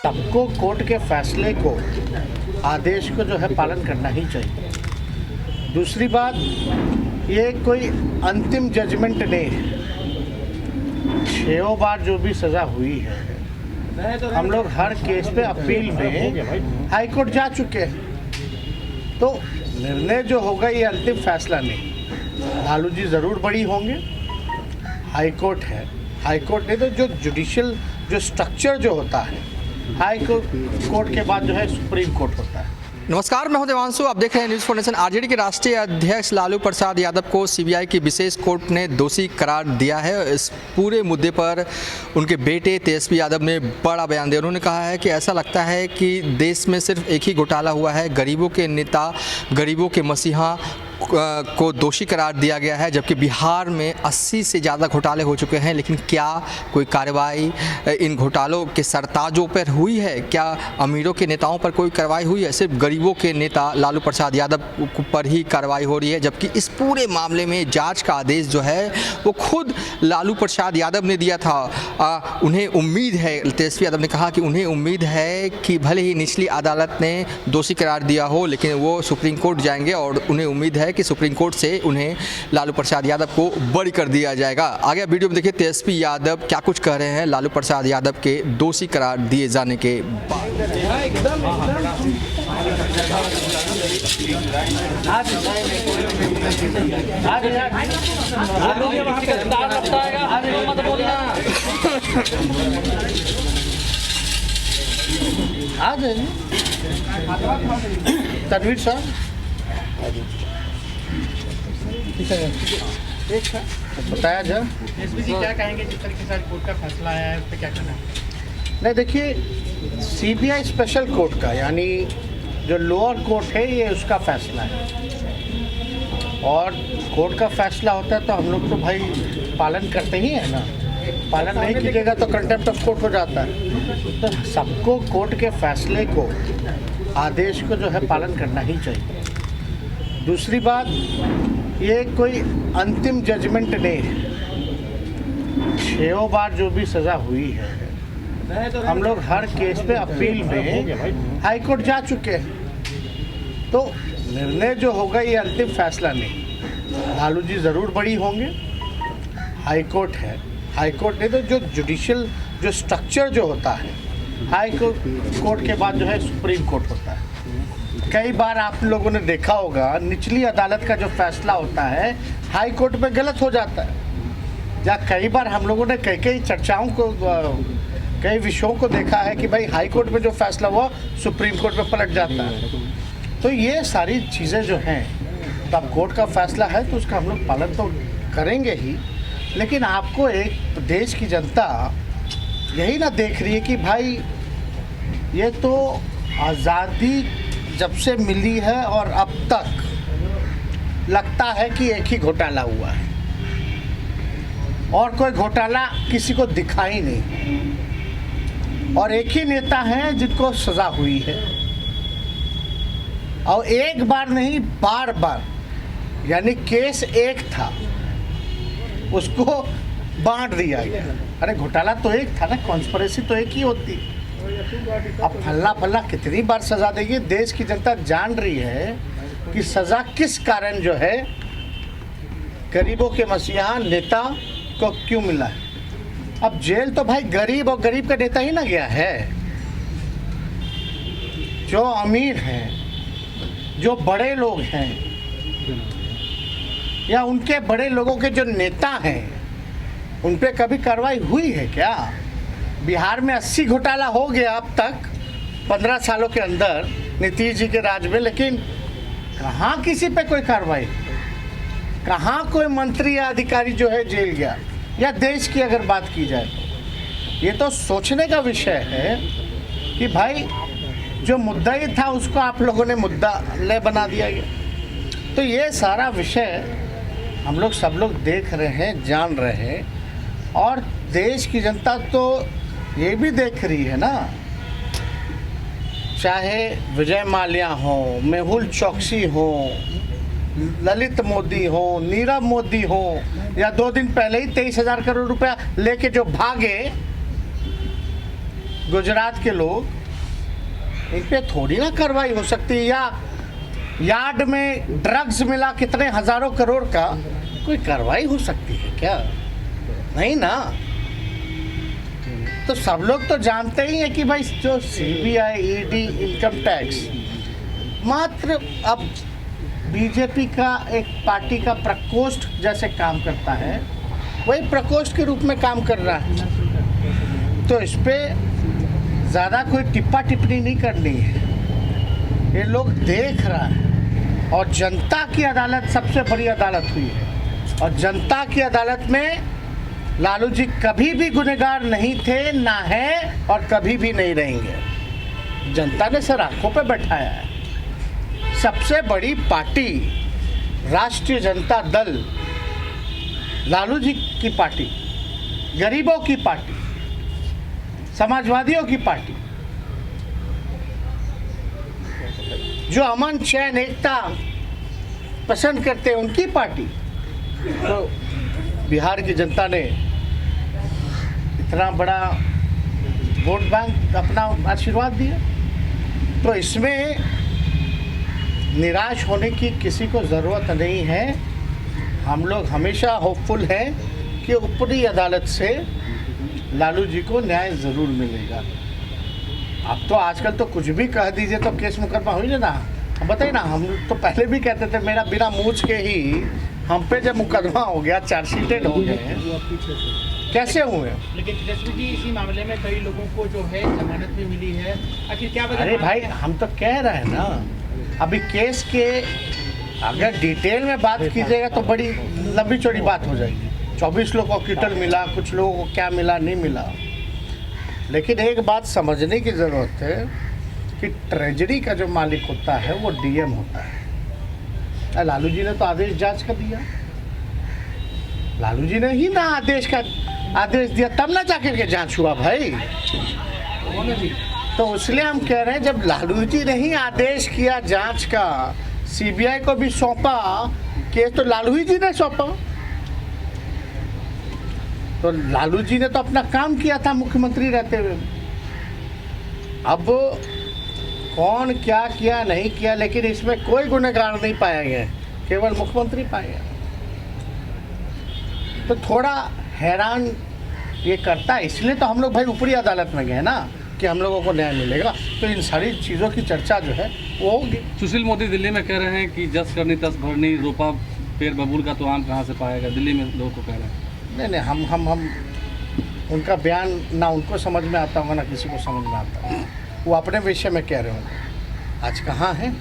सबको कोर्ट के फैसले को, आदेश को जो है पालन करना ही चाहिए। दूसरी बात, ये कोई अंतिम जजमेंट नहीं है। 6 बार जो भी सज़ा हुई है, हम लोग हर केस पे अपील में हाई कोर्ट जा चुके हैं, तो निर्णय जो होगा ये अंतिम फैसला नहीं। लालू जी ज़रूर बड़ी होंगे, हाई कोर्ट है, हाई कोर्ट नहीं तो जो जुडिशियल जो स्ट्रक्चर जो होता है, हाई कोर्ट के बाद जो है सुप्रीम कोर्ट होता है। नमस्कार, मैं हूं देवांशु, आप देख रहे हैं न्यूज़ फॉर नेशन। आरजेडी के राष्ट्रीय अध्यक्ष लालू प्रसाद यादव को सीबीआई की विशेष कोर्ट ने दोषी करार दिया है। इस पूरे मुद्दे पर उनके बेटे तेजस्वी यादव ने बड़ा बयान दिया। उन्होंने कहा है कि ऐसा लगता है कि देश में सिर्फ एक ही घोटाला हुआ है, गरीबों के नेता, गरीबों के मसीहा को दोषी करार दिया गया है, जबकि बिहार में 80 से ज़्यादा घोटाले हो चुके हैं। लेकिन क्या कोई कार्रवाई इन घोटालों के सरताजों पर हुई है? क्या अमीरों के नेताओं पर कोई कार्रवाई हुई है? सिर्फ गरीबों के नेता लालू प्रसाद यादव पर ही कार्रवाई हो रही है, जबकि इस पूरे मामले में जांच का आदेश जो है वो खुद लालू प्रसाद यादव ने दिया था। उन्हें उम्मीद है, तेजस्वी यादव ने कहा कि उन्हें उम्मीद है कि भले ही निचली अदालत ने दोषी करार दिया हो, लेकिन वो सुप्रीम कोर्ट जाएंगे और उन्हें उम्मीद है कि सुप्रीम कोर्ट से उन्हें लालू प्रसाद यादव को बरी कर दिया जाएगा। आगे वीडियो में देखिए तेजस्वी यादव क्या कुछ कह रहे हैं लालू प्रसाद यादव के दोषी करार दिए जाने के बाद। तनवीर साहब, बताया जा क्या कहेंगे जिस तरीके से कोर्ट का फैसला आया है, उस पर क्या कहना है? नहीं, देखिए सीबीआई स्पेशल कोर्ट का, यानी जो लोअर कोर्ट है, ये उसका फैसला है और कोर्ट का फैसला होता है तो हम लोग तो भाई पालन करते ही हैं ना। पालन नहीं कीजिएगा तो कंटेम्प्ट ऑफ कोर्ट हो जाता है। तो सबको कोर्ट के फैसले को, आदेश को जो है पालन करना ही चाहिए। दूसरी बात, ये कोई अंतिम जजमेंट नहीं है। 6 बार जो भी सज़ा हुई है, हम लोग हर केस पे अपील में हाई कोर्ट जा चुके हैं, तो निर्णय जो होगा ये अंतिम फैसला नहीं। लालू जी ज़रूर बड़ी होंगे, हाई कोर्ट है, हाई कोर्ट नहीं तो जो जुडिशियल जो स्ट्रक्चर जो होता है, हाई कोर्ट के बाद जो है सुप्रीम कोर्ट होता है। कई बार आप लोगों ने देखा होगा, निचली अदालत का जो फैसला होता है हाई कोर्ट में गलत हो जाता है। या कई बार हम लोगों ने कई चर्चाओं को, कई विषयों को देखा है कि भाई हाई कोर्ट में जो फैसला हुआ सुप्रीम कोर्ट में पलट जाता है। तो ये सारी चीज़ें जो हैं, तो अब कोर्ट का फैसला है तो उसका हम लोग पालन तो करेंगे ही, लेकिन आपको एक देश की जनता यही ना देख रही है कि भाई ये तो आज़ादी जब से मिली है और अब तक लगता है कि एक ही घोटाला हुआ है और कोई घोटाला किसी को दिखाई नहीं, और एक ही नेता हैं जिनको सज़ा हुई है, और एक बार नहीं बार बार, यानी केस एक था उसको बांट दिया गया। अरे घोटाला तो एक था ना, कॉन्स्पिरेसी तो एक ही होती। अब फल्ला कितनी बार सज़ा देगी? देश की जनता जान रही है कि सज़ा किस कारण जो है गरीबों के मसीहा नेता को क्यों मिला है। अब जेल तो भाई गरीब और गरीब का नेता ही ना गया है। जो अमीर हैं, जो बड़े लोग हैं, या उनके बड़े लोगों के जो नेता हैं, उन पे कभी कार्रवाई हुई है क्या? बिहार में 80 घोटाला हो गया अब तक 15 सालों के अंदर नीतीश जी के राज में, लेकिन कहाँ किसी पे कोई कार्रवाई? कहाँ कोई मंत्री या अधिकारी जो है जेल गया? या देश की अगर बात की जाए तो ये तो सोचने का विषय है कि भाई जो मुद्दा ही था उसको आप लोगों ने मुद्दा ले बना दिया गया। तो ये सारा विषय हम लोग सब लोग देख रहे हैं, जान रहे हैं, और देश की जनता तो ये भी देख रही है ना। चाहे विजय माल्या हो, मेहुल चौकसी हो, ललित मोदी हो, नीरव मोदी हो, या 2 दिन पहले ही 23,000 करोड़ रुपया लेके जो भागे, गुजरात के लोग, इन पे थोड़ी ना कार्रवाई हो सकती है। या यार्ड में ड्रग्स मिला कितने हजारों करोड़ का, कोई कार्रवाई हो सकती है क्या? नहीं ना। तो सब लोग तो जानते ही हैं कि भाई जो सीबीआई, ईडी, इनकम टैक्स मात्र अब बीजेपी का एक पार्टी का प्रकोष्ठ जैसे काम करता है, वही प्रकोष्ठ के रूप में काम कर रहा है। तो इस पे ज़्यादा कोई टिप्पा टिप्पणी नहीं करनी है। ये लोग देख रहा है, और जनता की अदालत सबसे बड़ी अदालत हुई है, और जनता की अदालत में लालू जी कभी भी गुनहगार नहीं थे, ना है, और कभी भी नहीं रहेंगे। जनता ने सर आंखों पे बैठाया है। सबसे बड़ी पार्टी राष्ट्रीय जनता दल, लालू जी की पार्टी, गरीबों की पार्टी, समाजवादियों की पार्टी, जो अमन चैन एकता पसंद करते हैं, उनकी पार्टी। तो बिहार की जनता ने इतना बड़ा वोट बैंक अपना आशीर्वाद दिया, तो इसमें निराश होने की किसी को ज़रूरत नहीं है। हम लोग हमेशा होपफुल हैं कि ऊपरी अदालत से लालू जी को न्याय ज़रूर मिलेगा। अब तो आजकल तो कुछ भी कह दीजिए तो केस मुकदमा हो ही ना। बताइए ना, हम तो पहले भी कहते थे, मेरा बिना मूछ के ही हम पे जब मुकदमा हो गया, चार्जशीटेड हो गए हैं, कैसे हुए? लेकिन तेजस्वी जी, इसी मामले में कई लोगों को जो है जमानत भी मिली है, आखिर क्या वजह? अरे भाई, हम तो कह रहे हैं ना, अभी केस के अगर डिटेल में बात कीजिएगा तो बड़ी लंबी चौड़ी बात हो जाएगी। 24 लोगों को क्विंटल मिला, कुछ लोगों को क्या मिला नहीं मिला। लेकिन एक बात समझने की ज़रूरत है कि ट्रेजरी का जो मालिक होता है वो डीएम होता है। लालू जी ने तो आदेश जांच का दिया, लालू जी ने ही ना आदेश दिया, तब ना जाकर के जांच हुआ भाई। तो इसलिए हम कह रहे हैं, जब लालू जी ने ही आदेश किया जांच का, सीबीआई को भी सौंपा केस, तो लालू जी ने सौंपा। तो लालू जी ने तो अपना काम किया था मुख्यमंत्री रहते हुए। अब कौन क्या किया नहीं किया, लेकिन इसमें कोई गुनहगार नहीं पाया गया, केवल मुख्यमंत्री पाया गया। तो थोड़ा हैरान ये करता है। इसलिए तो हम लोग भाई ऊपरी अदालत में गए ना, कि हम लोगों को न्याय मिलेगा। तो इन सारी चीज़ों की चर्चा जो है वो होगी। सुशील मोदी दिल्ली में कह रहे हैं कि जस करनी तस भरनी, रोपा पेड़ बबूल का तो आम कहाँ से पाएगा, दिल्ली में लोगों को कह रहे हैं। नहीं, हम उनका बयान ना उनको समझ में आता होगा, ना किसी को समझ में आता होगा। वो अपने विषय में कह रहे होंगे। आज कहाँ है?